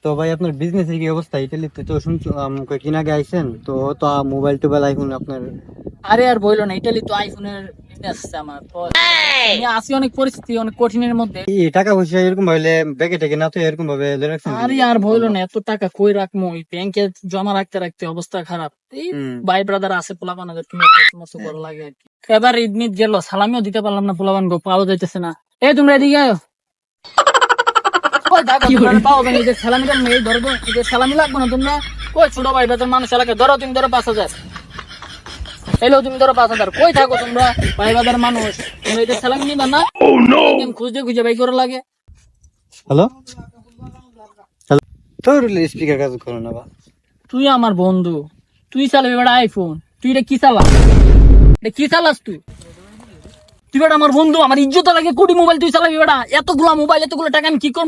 তো ভাই আপনার বিজনেসের কি অবস্থা? ইতালিতে তো শুনছি কয়েকদিন আগে আইছেন, তো তো মোবাইল টোবাইল আইফোন আপনার। আরে আর বইলো না, ইটালি তো আইফোনের বিজনেস আছে আমার তো। আমি আছি অনেক পরিস্থিতি অনেক কঠিনের মধ্যে। এই টাকা পয়সা এরকম ভাবে ব্যাগে টেকে না তো এরকম ভাবে ধরে রাখছেন আরে আর বইলো না, এত টাকা কই রাখবো, ওই ব্যাংকে জমা রাখতে রাখতে অবস্থা খারাপ। এই ভাই ব্রাদার আছে পোলাপানাদের তুমি একটা সমস্ত করা লাগে আর কি। এবার ঈদ মিদ গেল, সালামিও দিতে পারলাম না, পোলাপান গো পাওয়া যাইতেছে না। এই তোমরা এদিকে আয়। কই থাকো তোমরা, পাও না, এই যে সালামিটা এই ধরো তো, এই যে সালামি লাগবে না তোমরা। কই ছোট ভাই ব্রাদার মানুষ এলাকায় ধরো, তুমি ধরো 5,000। এলো তুমি ধরো 5,000। কই থাকো তোমরা ভাই ব্রাদার মানুষ, তোমরা এটা সালামি নিবা না? খুঁজতে খুঁজে বাই করে লাগে। হ্যালো হ্যালো, তো স্পিকার কাজ করো না বা। তুই আমার বন্ধু, তুই চালাবি বেটা আইফোন, তুই এটা কি চালাস? এটা কি চালাস তুই? তুই বেটা আমার বন্ধু, আমার ইজ্জত লাগে, কোটি মোবাইল তুই চালাবি বেটা? এতগুলা মোবাইল, এতগুলো টাকা আমি কি করবো?